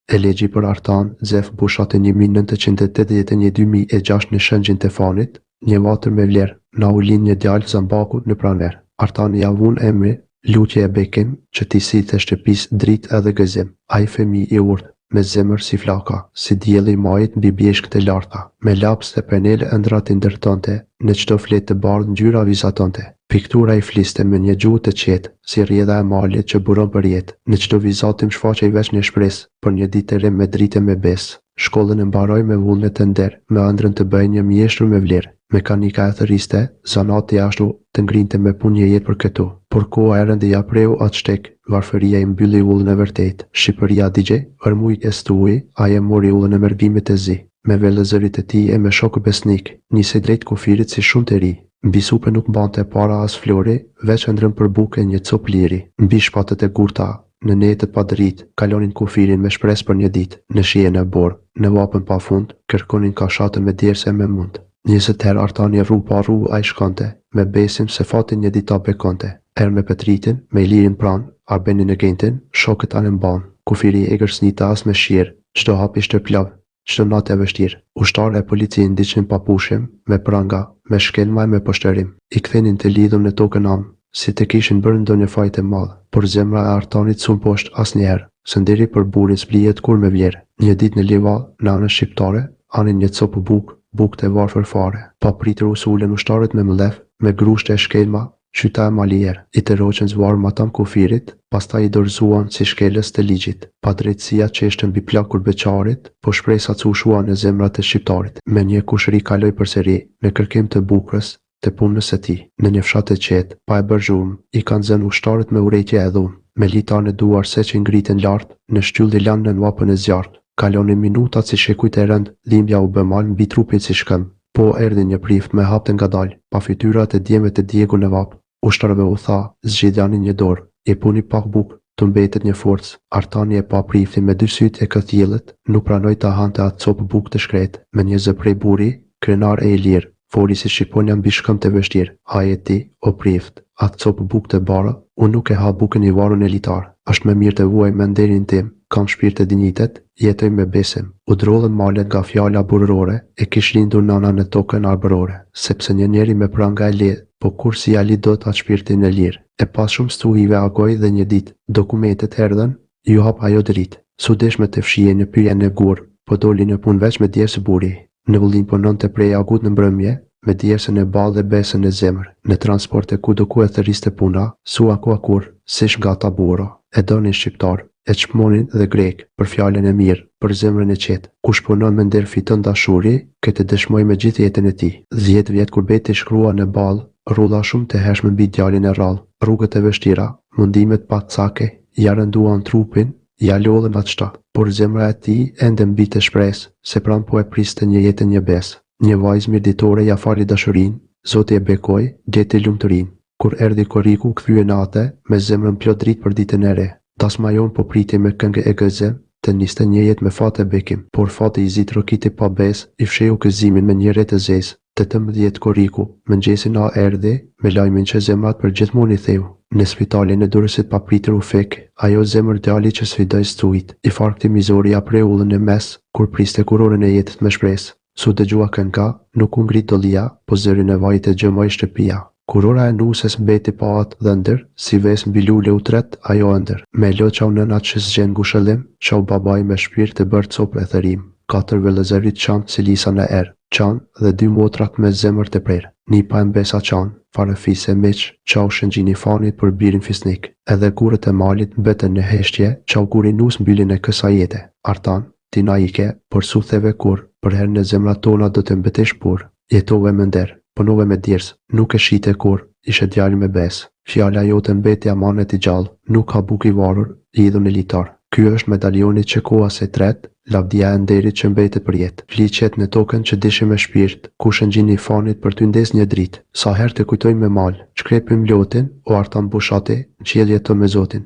Elegji për Artan, Zef Bushatin 1981-2006 në shëngjin të fanit, një vatër me vlerë, na u lind një djalë Zambaku në pranver. Artan ja vun emri, Lutje e Bekim, që t'i sillte shtëpis dritë edhe gëzim. Ai fëmijë i urtë, me zemër si flaka, si dielli i majit mbi bjeshkët e larta, me laps dhe penele ëndrat i ndërtonte, në çdo fletë të bardhë ngjyra vizatonte. Piktura i fliste me një gjuhë të qetë, si rrjedha e malit që buron për jetë. Në çdo vizatim shfaqej veç një shpresë për një ditë e re me dritë me besë. Shkollën e mbaroi me vullnet të nder, me ëndrrën të bëj një mjeshtër me vlerë. Mekanika e thëriste, zanati ashtu të ngrinte me punë një jetë për këtu. Por koha e rëndë ja preu atë shtek, varfëria i mbylli ullën e vërtet. Shqipëria digje, ërmuj e stui, aje mori ullën e mërgimit e zi. Me vellëzërit e tij e me shokë besnik, nisi drejt kufirit si shumë të ri. Mbi supe nuk mbante para as flori, veç ëndrrën për bukë një copë liri. Mbi shpatët e gurta, në netët pa dritë, kalonin kufirin me shpresë për një ditë. Në shijen e borë, në vapën pa fund, kërkonin kashatën me djerse me mund. 20 herë Artani rru pa rru ai shkonte, me besim se fatin një ditë ta bekonte. Erë me Petritin, me Ilirin pranë, Arbenin e Gentin, shokët anë mban. Kufiri e gërsnita as me shirë, çdo hap ishte plavë, çdo natë e vështirë. Ushtarë e policinë ndiqnin pa pushim, me pranga, me shkelma e me poshtërim. I kthenin të lidhur në tokën amë, si të kishin bërë ndonjë fajtë e madhe. Por zemra e Artanit s'u poshtë asnjëherë, së nderi për burin s'blihet kur me vlerë. Një ditë në Livall, në anën shqiptare, anin një copë bukë të varfër fare. Pa pritur u sulen ushtarët me mlef, me grushte e shkelma, qyta e malier. I të roqen zvarë matam kufirit, pastaj i dorëzuan si shkelës të ligjit. Pa drejtësia qeshtën mbi plakur beqarit, po shpresa cushuan në zemrat e shqiptarit. Me një kushëri kaloi përsëri, në kërkim të bukrës, të punës së tij. Në një fshat të qetë, pa e bërë zhurmë, i kanë zënë ushtarët me urrejtje e dhunë. Me litar në duar se që ngriten lart, në shtyllë lanë në vapën e zjarrt. Kalonin minutat si shekujt e rënd, dhimbja u bë mal mbi trupin si shkëm. Po erdhi një prift me hapte ngadalë, pa fytyrat e djemët e Diegu në vap. Ushtarëve u tha, zgjidhani një dorë, e puni pak bukë, të mbetet një forcë. Artani e pa priftin me dy sytë e këthjellët, nuk pranoi ta hante atë copë bukë të shkretë. Me një zë prej buri, krenar e i lirë, fori si shqiponja mbi shkëm të vështirë. Haje ti, o prift, atë copë bukë të bara, unë nuk e ha bukën i varun e litar. Është më mirë të vuaj me nderin tim, kam shpirt e dinjitet, jetoj me besim. U drodhën malet nga fjala burrore, e kish lindur nana në tokën arbërore, sepse një njeri me pranga e lehtë, po kur si ja li dot atë shpirtin e lirë. E pas shumë stuhive agoj dhe një ditë, dokumentet erdhen, ju hap ajo dritë. Su desh me të fshije në pyjen e gurë, po doli në punë veç me djersë buri. Në vullin punon të prej agut në mbrëmje, me djersën e ballë dhe besën e zemër. Në transport e kudo ku e thëriste puna, su ako akur, sish nga ta buro. E donin shqiptar, e çmonin dhe grek, për fjalën e mirë, për zemrën e qetë. Kush punon me nder fiton dashuri, këtë dëshmoj me gjithë jetën e tij. 10 vjet kur beti shkrua në ballë, rrulla shumë të hershme mbi djalin e rrallë. Rrugët e vështira, mundimet pa cake, ja rënduan trupin, ja lodhën atë shta. Por zemra e tij ende mbi të shpresë, se pran po e priste një jetë një besë. Një vajzë mirditore ja fali dashurinë, Zoti e bekoi, gjeti lumturinë. Kur erdhi koriku, kthye natë, me zemrën plot dritë për ditën e re. Dasma jon po priti me këngë e gëzim, të niste një jetë me fat e bekim. Por fati i zit rokiti pa besë, i fsheu gëzimin me një re të zezë. 18 koriku, mëngjesin a erdhi, me lajmin që zemrat për gjithmonë i theu. Në spitalin e Durrësit pa pritur u fek, ajo zemër djali që sfidoi stujt. I farkti mizori ja pre ullën e mes, kur priste kurorën e jetës me shpresë. Su dëgjua kënga, nuk u ngrit dollia, po zërin e vajit e gjëmoi shtëpia. Kurora e nuses mbeti pa atë dhe ndër, si ves mbi lule u tret, ajo ndër. Me lo qau nënat që s'gjen ngushëllim, qau babaj me shpirt të bërë copë e thërim. 4 vëllëzërit qanë si lisa në erë, qanë dhe 2 motrat me zemër të prerë. Nipa e mbesa qanë, farëfise miq, qau shëngjini fanit për birin fisnik. Edhe gurët e malit mbetën në heshtje, qau guri nus mbyllin e kësa jete. Artan, ti na ike, por su theve kur, për herë në zemrat tona do të mbetesh pur. Jetove me nder, punove me djersë, nuk e shite kur, ishe djali me besë. Fjala jote mbeti amanet i gjallë, nuk ka buk i varur, lidhun e litar. Ky është medalionit që koha se tret, lavdia e nderit që mbetet për jetë. Fliqet në tokën që dishi me shpirt, ku shëngjini fanit për ty ndes një dritë. Sa herë të kujtoj me mal, shkrepim lotin, o Artan Bushati, qiellje të me Zotin.